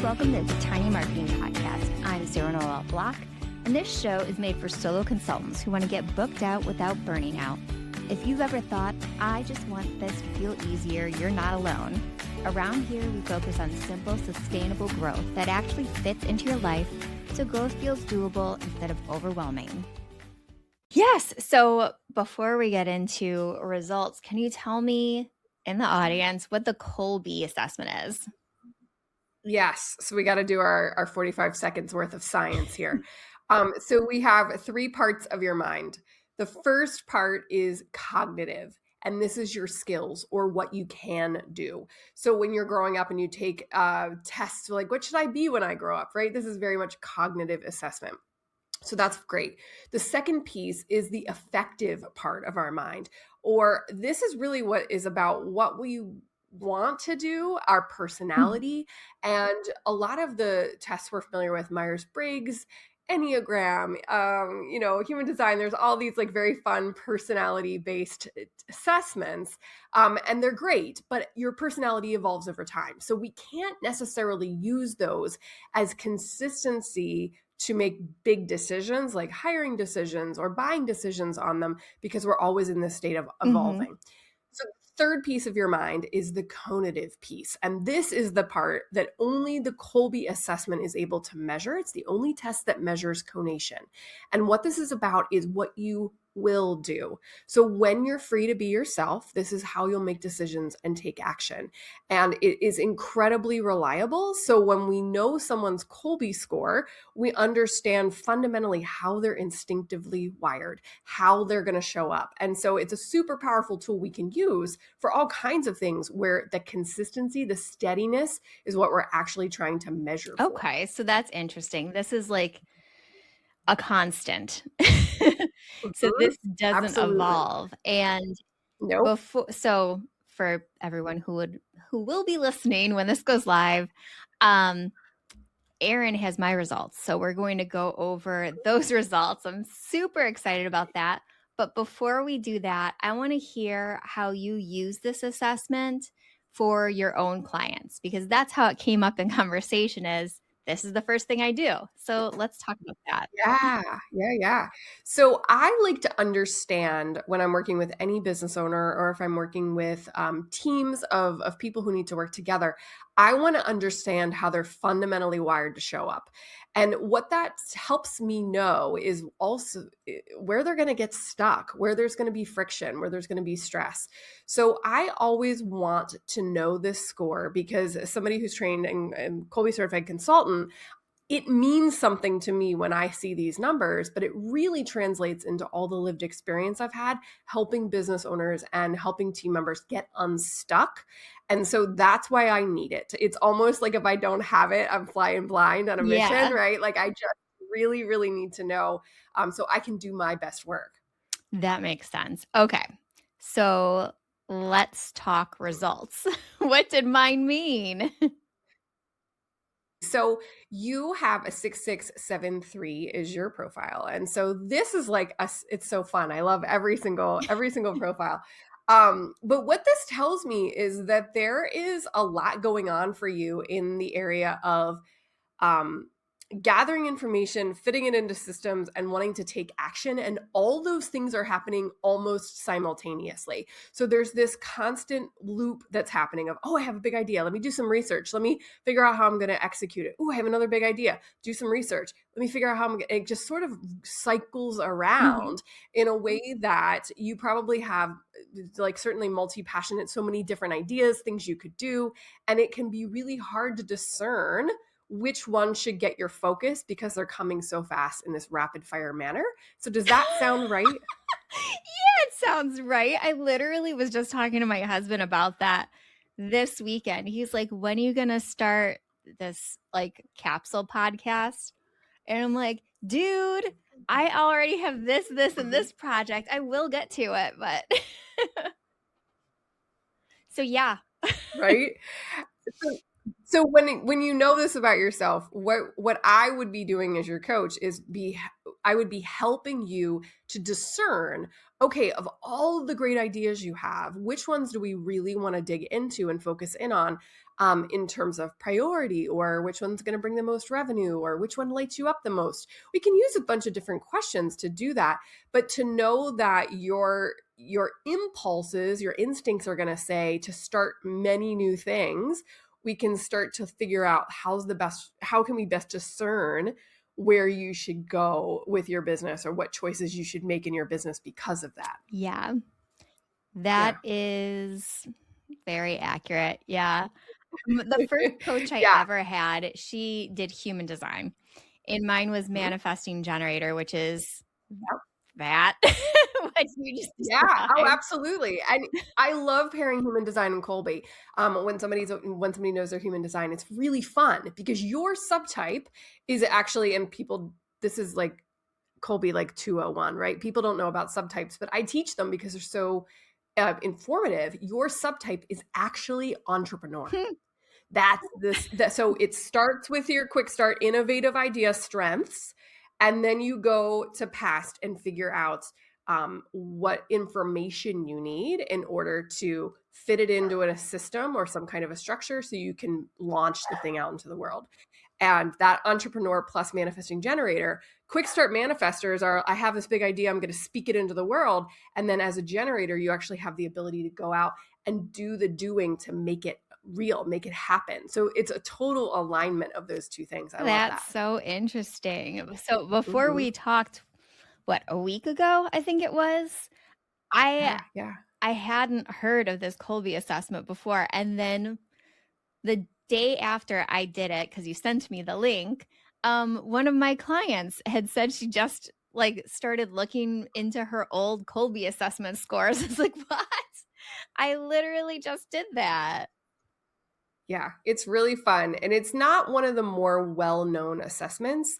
Welcome to the Tiny Marketing Podcast. I'm Sarah Noel Block, and this show is made for solo consultants who want to get booked out without burning out. If you've ever thought, I just want this to feel easier, you're not alone. Around here, we focus on simple, sustainable growth that actually fits into your life so growth feels doable instead of overwhelming. Yes, so before we get into results, can you tell me in the audience what the Kolbe assessment is? Yes. So we got to do our 45 seconds worth of science here. So we have 3 parts of your mind. The first part is cognitive, and this is your skills or what you can do. So when you're growing up and you take tests like, what should I be when I grow up, right? This is very much cognitive assessment. So that's great. The second piece is the affective part of our mind, or this is really what is about what we want to do, our personality. And a lot of the tests we're familiar with, Myers-Briggs, Enneagram, human design, there's all these like very fun personality-based assessments. And they're great, but your personality evolves over time. So we can't necessarily use those as consistency to make big decisions like hiring decisions or buying decisions on them, because we're always in this state of evolving. So the third piece of your mind is the conative piece. And this is the part that only the Kolbe assessment is able to measure. It's the only test that measures conation. And what this is about is what you will do. So when you're free to be yourself, this is how you'll make decisions and take action. And it is incredibly reliable. So when we know someone's Kolbe score, we understand fundamentally how they're instinctively wired, how they're going to show up. And so it's a super powerful tool we can use for all kinds of things where the consistency, the steadiness is what we're actually trying to measure for. Okay, so that's interesting. This is like a constant. So this doesn't Absolutely. evolve. And Nope. so for everyone who will be listening when this goes live, Eryn has my results. So we're going to go over those results. I'm super excited about that. But before we do that, I want to hear how you use this assessment for your own clients, because that's how it came up in conversation is this is the first thing I do. So let's talk about that. Yeah. So I like to understand when I'm working with any business owner, or if I'm working with teams of people who need to work together, I want to understand how they're fundamentally wired to show up. And what that helps me know is also where they're going to get stuck, where there's going to be friction, where there's going to be stress. So I always want to know this score, because as somebody who's trained and Kolbe certified consultant, it means something to me when I see these numbers, but it really translates into all the lived experience I've had helping business owners and helping team members get unstuck. And so that's why I need it. It's almost like if I don't have it, I'm flying blind on a mission, right? Like I just really, really need to know so I can do my best work. That makes sense. Okay. So let's talk results. What did mine mean? So you have a 6673 is your profile. And so this is like it's so fun. I love every single profile. But what this tells me is that there is a lot going on for you in the area of gathering information, fitting it into systems, and wanting to take action. And all those things are happening almost simultaneously. So there's this constant loop that's happening of, oh, I have a big idea. Let me do some research. Let me figure out how I'm going to execute it. Oh, I have another big idea. Do some research. Let me figure out how I'm going to, it just sort of cycles around in a way that you probably have like certainly multi-passionate, so many different ideas, things you could do. And it can be really hard to discern which one should get your focus because they're coming so fast in this rapid fire manner. So does that sound right? Yeah, it sounds right. I literally was just talking to my husband about that this weekend. He's like, when are you going to start this like capsule podcast? And I'm like, dude, I already have this, and this project. I will get to it, but so yeah. Right? So when you know this about yourself, what I would be doing as your coach is I would be helping you to discern, okay, of all the great ideas you have, which ones do we really want to dig into and focus in on in terms of priority, or which one's going to bring the most revenue, or which one lights you up the most? We can use a bunch of different questions to do that, but to know that your impulses, your instincts are going to say to start many new things, we can start to figure out how can we best discern where you should go with your business or what choices you should make in your business because of that. Yeah, Yeah. that is very accurate. Yeah. The first coach I Yeah. ever had, she did human design, and mine was Mhm. manifesting generator, which is Yep. that what you just Yeah. Oh, described. absolutely. And I love pairing human design and Colby. When somebody knows their human design, it's really fun because your subtype is actually, and people, this is like Colby like 201, right? People don't know about subtypes, but I teach them because they're so informative. Your subtype is actually entrepreneur. That's this that so it starts with your quick start innovative idea strengths, and then you go to past and figure out what information you need in order to fit it into a system or some kind of a structure so you can launch the thing out into the world. And that entrepreneur plus manifesting generator, quick start manifestors are, I have this big idea, I'm going to speak it into the world. And then as a generator, you actually have the ability to go out and do the doing to make it real, make it happen. So it's a total alignment of those two things. I love That's that. so interesting. So before Mhm. we talked, what, a week ago, I think it was, I Yeah, yeah. I hadn't heard of this Kolbe assessment before, and then the day after I did it, because you sent me the link, one of my clients had said she just, like, started looking into her old Kolbe assessment scores. It's like, "What? I literally just did that." Yeah, it's really fun. And it's not one of the more well-known assessments.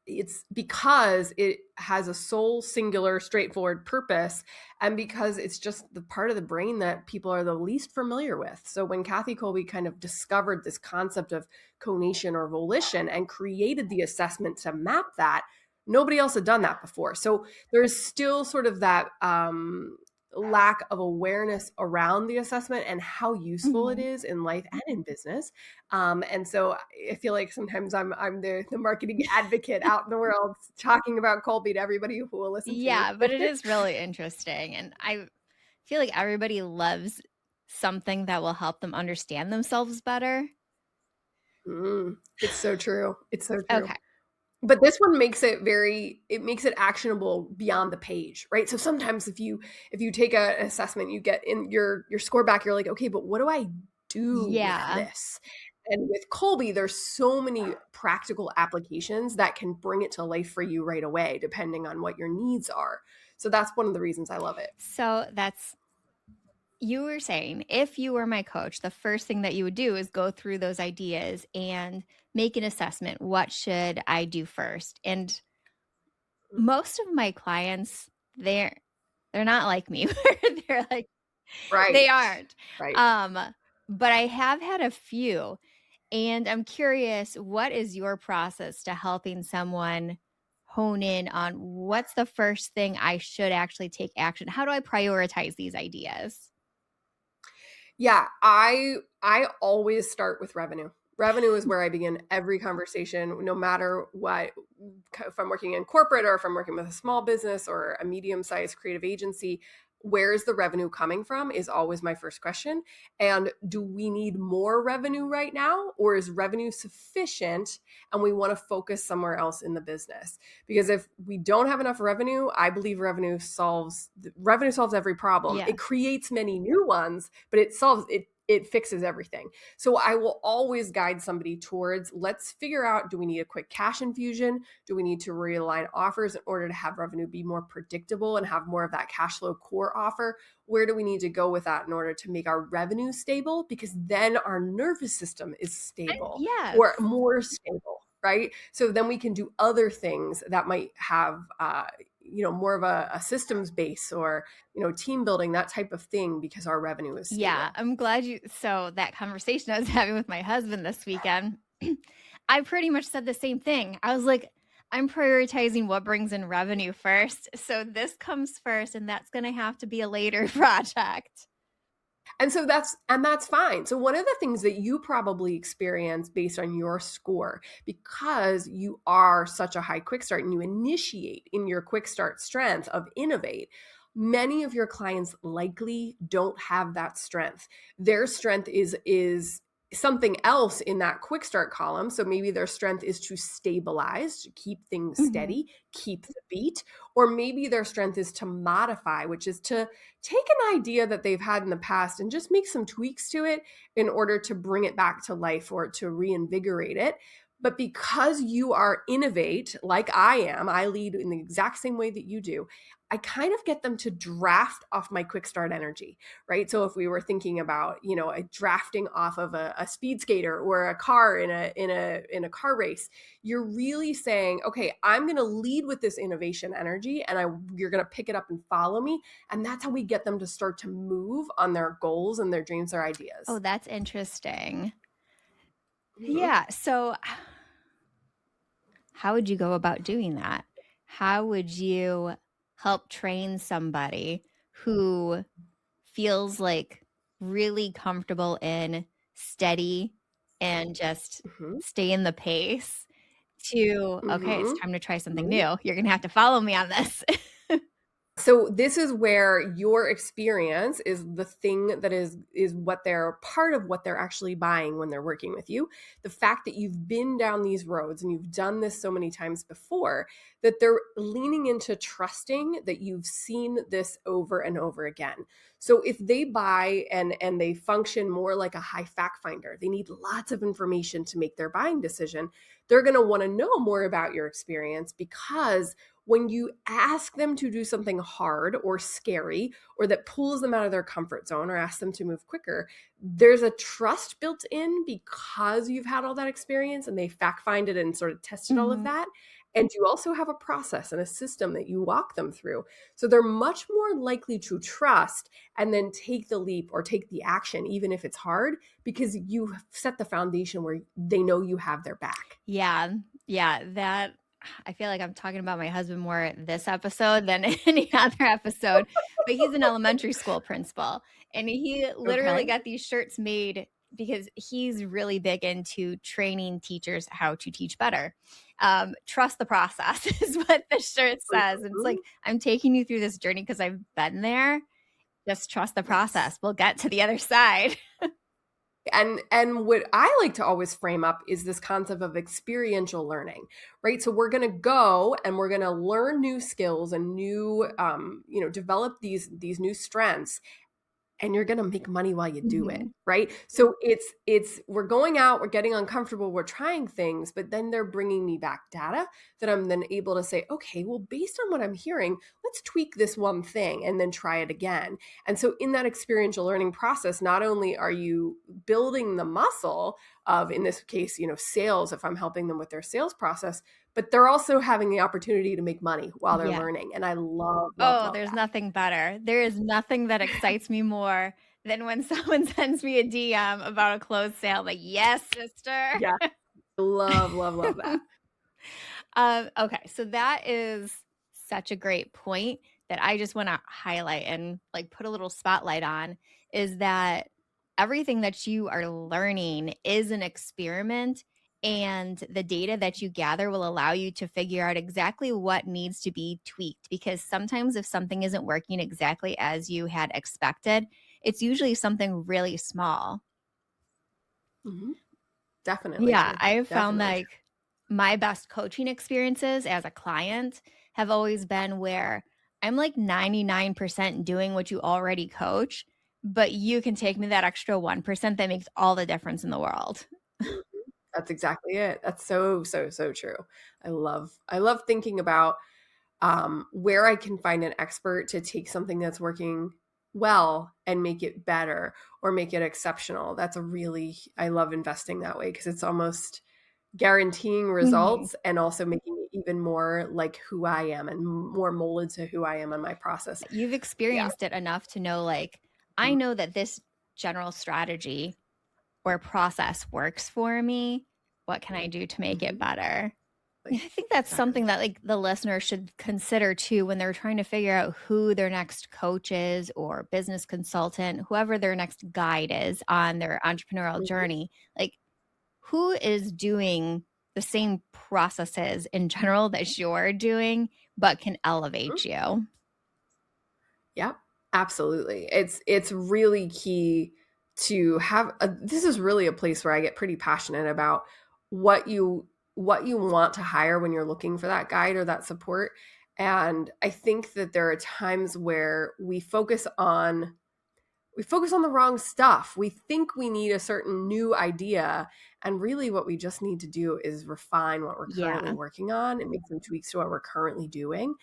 It's because it has a sole, singular, straightforward purpose, and because it's just the part of the brain that people are the least familiar with. So when Kathy Colby kind of discovered this concept of conation or volition and created the assessment to map that, nobody else had done that before. So there's still sort of that lack of awareness around the assessment and how useful it Mhm. is in life and in business. And so I feel like sometimes I'm the marketing advocate out in the world talking about Colby to everybody who will listen to me. Yeah, but it is really interesting, and I feel like everybody loves something that will help them understand themselves better. It's so true. It's so true. Okay. But this one makes it makes it actionable beyond the page, right? So sometimes if you take an assessment, you get in your score back, you're like, okay, but what do I do with Yeah. this? And with Colby, there's so many practical applications that can bring it to life for you right away, depending on what your needs are. So that's one of the reasons I love it. So that's you were saying if you were my coach, the first thing that you would do is go through those ideas and make an assessment. What should I do first? And most of my clients, they're not like me. Where they're like Right. they aren't. Right. Um, but I have had a few, and I'm curious, what is your process to helping someone hone in on what's the first thing I should actually take action? How do I prioritize these ideas? Yeah, I always start with revenue. Revenue is where I begin every conversation, no matter what, if I'm working in corporate or if I'm working with a small business or a medium-sized creative agency, where is the revenue coming from is always my first question. And do we need more revenue right now, or is revenue sufficient and we want to focus somewhere else in the business? Because if we don't have enough revenue, I believe revenue solves every problem. It Yes. creates many new ones, but it fixes everything. So I will always guide somebody towards, let's figure out, do we need a quick cash infusion? Do we need to realign offers in order to have revenue be more predictable and have more of that cash flow core offer? Where do we need to go with that in order to make our revenue stable? Because then our nervous system is stable Yes. or more stable, right? So then we can do other things that might have, more of a systems base or, team building, that type of thing, because our revenue is Yeah, stable. I'm glad you so that conversation I was having with my husband this weekend, I pretty much said the same thing. I was like, I'm prioritizing what brings in revenue first. So this comes first, and that's going to have to be a later project. And so that's fine. So one of the things that you probably experience based on your score, because you are such a high quick start and you initiate in your quick start strength of innovate, many of your clients likely don't have that strength. Their strength is something else in that quick start column. So maybe their strength is to stabilize, to keep things steady, keep the beat, or maybe their strength is to modify, which is to take an idea that they've had in the past and just make some tweaks to it in order to bring it back to life or to reinvigorate it. But because you are innovate, like I am, I lead in the exact same way that you do. I kind of get them to draft off my quick start energy, right? So if we were thinking about, a drafting off of a speed skater or a car in a car race, you're really saying, okay, I'm going to lead with this innovation energy, and you're going to pick it up and follow me. And that's how we get them to start to move on their goals and their dreams, their ideas. Oh, that's interesting. Mm-hmm. Yeah. So how would you go about doing that? How would you help train somebody who feels like really comfortable in steady and just Mm-hmm. stay in the pace to, okay, it's Mm-hmm. time to try something Mm-hmm. new. You're going to have to follow me on this. So this is where your experience is the thing that is what they're part of what they're actually buying when they're working with you. The fact that you've been down these roads and you've done this so many times before, that they're leaning into trusting that you've seen this over and over again. So if they buy and they function more like a high fact finder, they need lots of information to make their buying decision. They're going to want to know more about your experience, because when you ask them to do something hard or scary or that pulls them out of their comfort zone or ask them to move quicker, there's a trust built in because you've had all that experience and they fact find it and sort of tested all of that. And you also have a process and a system that you walk them through. So they're much more likely to trust and then take the leap or take the action, even if it's hard, because you've set the foundation where they know you have their back. Yeah. Yeah. That I feel like I'm talking about my husband more this episode than any other episode, but he's an elementary school principal, and he literally Okay. got these shirts made because he's really big into training teachers how to teach better. Trust the process is what the shirt says. And it's like, I'm taking you through this journey because I've been there. Just trust the process. We'll get to the other side. And what I like to always frame up is this concept of experiential learning, right? So we're going to go and we're going to learn new skills and new, develop these new strengths, and you're going to make money while you do it, right? So it's we're going out, we're getting uncomfortable, we're trying things, but then they're bringing me back data that I'm then able to say, okay, well, based on what I'm hearing, let's tweak this one thing and then try it again. And so in that experiential learning process, not only are you building the muscle of, in this case, sales, if I'm helping them with their sales process, but they're also having the opportunity to make money while they're learning. And I love There's that. nothing better. There is nothing that excites me more than when someone sends me a DM about a closed sale. Like, yes, sister. Yeah. Love that. Okay, so that is such a great point that I just want to highlight and like put a little spotlight on, is that everything that you are learning is an experiment, and the data that you gather will allow you to figure out exactly what needs to be tweaked, because sometimes if something isn't working exactly as you had expected, it's usually something really small. Mm-hmm. Definitely Yeah, true. I've found Definitely like my best coaching experiences as a client have always been where I'm like 99% doing what you already coach, but you can take me that extra 1% that makes all the difference in the world. true. That's exactly it. That's so true. I love thinking about where I can find an expert to take something that's working well and make it better or make it exceptional. I love investing that way, because it's almost guaranteeing results and also making it even more like who I am and more molded to who I am in my process. You've Yeah. experienced it enough to know, like, I know that this general strategy or process works for me. What can I do to make it better? Yeah, Like, I think that's exactly. something that like the listener should consider too when they're trying to figure out who their next coach is or business consultant, whoever their next guide is on their entrepreneurial Mhm, journey. Like, who is doing the same processes in general that you're doing, but can mhm. elevate you? Yep, absolutely. It's really key to have this is really a place where I get pretty passionate about what you what you want to hire when you're looking for that guide or that support. And I think that there are times where we focus on the wrong stuff. We think we need a certain new idea. And really, what we just need to do is refine what we're currently Yeah. working on and make some tweaks to what we're currently doing.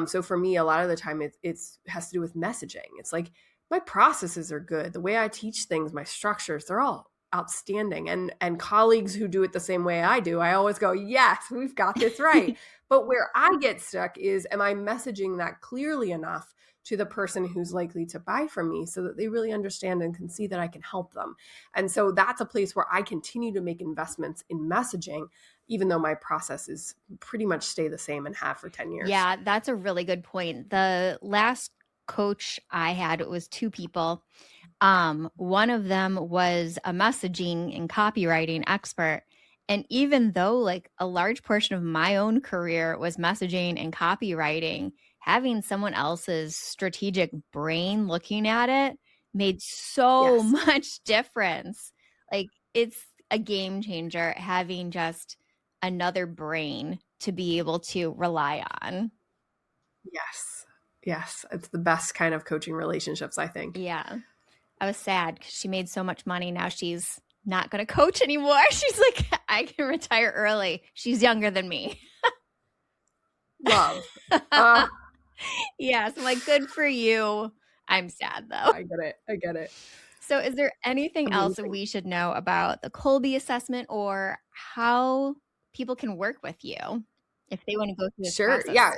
So for me, a lot of the time, it's has to do with messaging. It's like my processes are good. The way I teach things, my structures, they're all outstanding. And colleagues who do it the same way I do, I always go, yes, we've got this right. But where I get stuck is, am I messaging that clearly enough to the person who's likely to buy from me so that they really understand and can see that I can help them. And so that's a place where I continue to make investments in messaging, even though my processes pretty much stay the same and have for 10 years. Yeah, that's a really good point. The last coach I had, it was two people. One of them was a messaging and copywriting expert. And even though like a large portion of my own career was messaging and copywriting, having someone else's strategic brain looking at it made so Yes. much difference. Like it's a game changer having just another brain to be able to rely on. Yes. Yes. It's the best kind of coaching relationships, I think. Yeah. I was sad because she made so much money. Now she's not going to coach anymore. She's like, I can retire early. She's younger than me. Love. Uh, Yes. I'm like, good for you. I'm sad though. I get it. I get it. So, is there anything else that Amazing. we should know about the Kolbe assessment or how people can work with you if they want to go through this Sure. process? Yeah.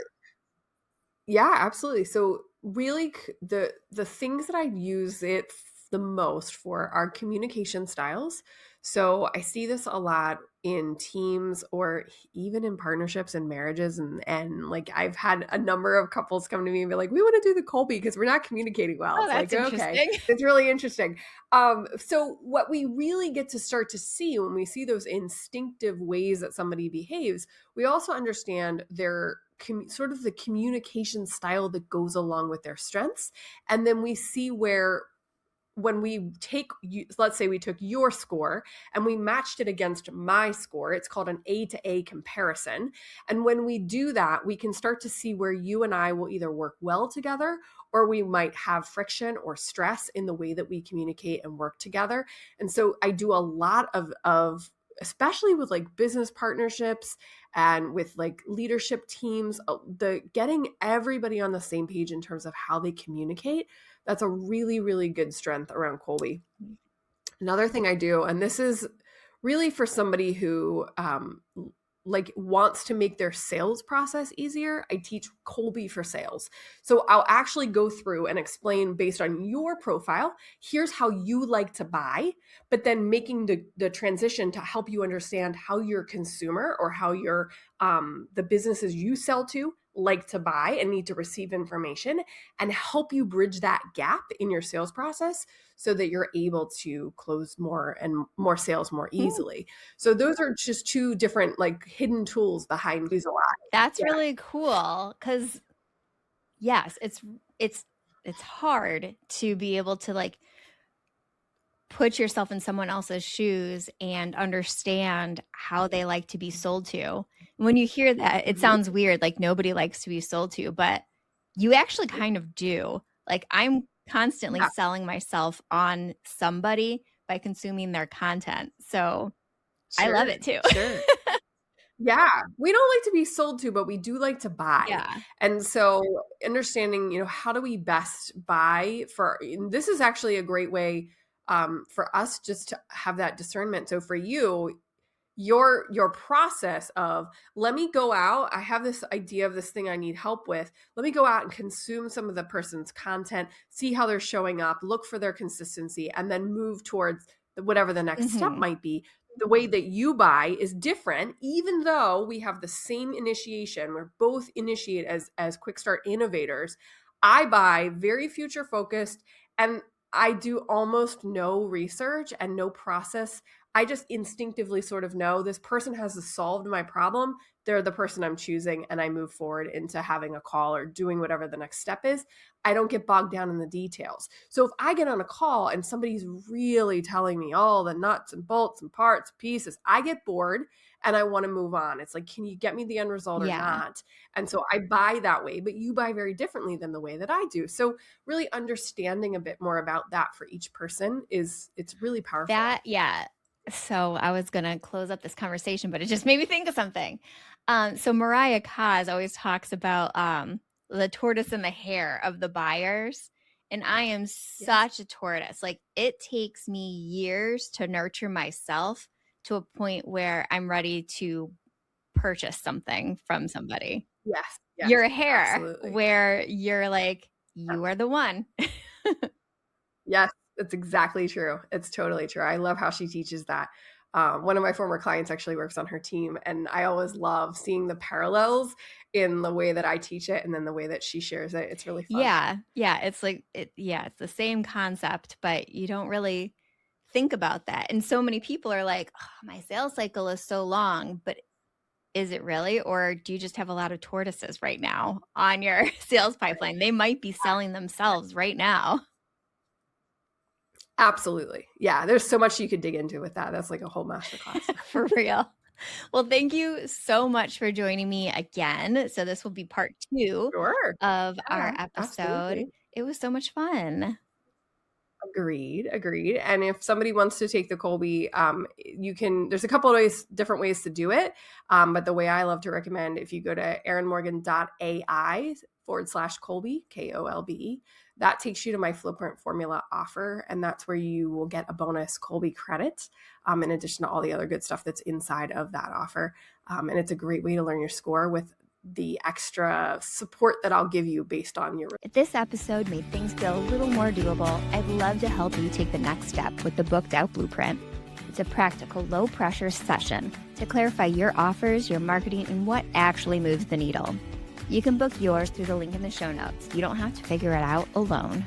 Yeah, absolutely. So really the things that I use the most for are communication styles. So I see this a lot in teams or even in partnerships and marriages and like I've had a number of couples come to me and be like, "We want to do the Colby because we're not communicating well." Oh, It's like, that's "Okay, interesting. it's really interesting." So what we really get to start to see when we see those instinctive ways that somebody behaves, we also understand their sort of the communication style that goes along with their strengths. And then we see where when we take let's say we took your score and we matched it against my score, it's called an A to A comparison. And when we do that, we can start to see where you and I will either work well together or we might have friction or stress in the way that we communicate and work together. And so I do a lot of especially with like business partnerships and with like leadership teams, the getting everybody on the same page in terms of how they communicate, that's a really, really good strength around Colby. Another thing I do, and this is really for somebody who like wants to make their sales process easier, I teach Colby for sales. So I'll actually go through and explain based on your profile, here's how you like to buy, but then making the transition to help you understand how your consumer or how your the businesses you sell to like to buy and need to receive information and help you bridge that gap in your sales process so that you're able to close more and more sales more Hmm, easily. So those are just two different like hidden tools behind these a lot. that's Yeah. really cool because yes, it's it's hard to be able to like put yourself in someone else's shoes and understand how they like to be sold to. When you hear that, it Mhm. sounds weird, like nobody likes to be sold to, but you actually kind of do. Like I'm constantly Yeah, selling myself on somebody by consuming their content. So I love sure. it too. Sure. Yeah, we don't like to be sold to, but we do like to buy. Yeah. And so understanding, how do we best buy for and this is actually a great way for us just to have that discernment. So for you, your process of let me go out, I have this idea of this thing I need help with, let me go out and consume some of the person's content, see how they're showing up, look for their consistency, and then move towards whatever the next step might be. The way that you buy is different, even though we have the same initiation. We're both initiate as quick start innovators. I buy very future focused, and I do almost no research and no process. I just instinctively sort of know this person has solved my problem. They're the person I'm choosing, and I move forward into having a call or doing whatever the next step is. I don't get bogged down in the details. So if I get on a call and somebody's really telling me all the nuts and bolts and parts, pieces, I get bored and I want to move on. It's like, can you get me the end result or not? And so I buy that way, but you buy very differently than the way that I do. So really understanding a bit more about that for each person it's really powerful. So I was going to close up this conversation, but it just made me think of something. So Mariah Kaz always talks about the tortoise and the hare of the buyers. And I am such a tortoise. Like, it takes me years to nurture myself to a point where I'm ready to purchase something from somebody. Yes. You're a hare, absolutely. where you're like, you are the one. Yes, that's exactly true. It's totally true. I love how she teaches that. One of my former clients actually works on her team, and I always love seeing the parallels in the way that I teach it and then the way that she shares it. It's really fun. Yeah. It's like, it's the same concept, but you don't really think about that. And so many people are like, oh, my sales cycle is so long, but is it really? Or do you just have a lot of tortoises right now on your sales pipeline? They might be selling themselves right now. Absolutely. Yeah. There's so much you could dig into with that. That's like a whole masterclass. For real. Well, thank you so much for joining me again. So this will be part 2 of our episode. Absolutely. It was so much fun. Agreed. And if somebody wants to take the Kolbe, there's a couple of different ways to do it. But the way I love to recommend, if you go to erinmorgan.ai/Kolbe, Kolbe, that takes you to my Flowprint formula offer. And that's where you will get a bonus Kolbe credit, in addition to all the other good stuff that's inside of that offer. And it's a great way to learn your score with the extra support that I'll give you based on your... If this episode made things feel a little more doable, I'd love to help you take the next step with the Booked Out Blueprint. It's a practical, low-pressure session to clarify your offers, your marketing, and what actually moves the needle. You can book yours through the link in the show notes. You don't have to figure it out alone.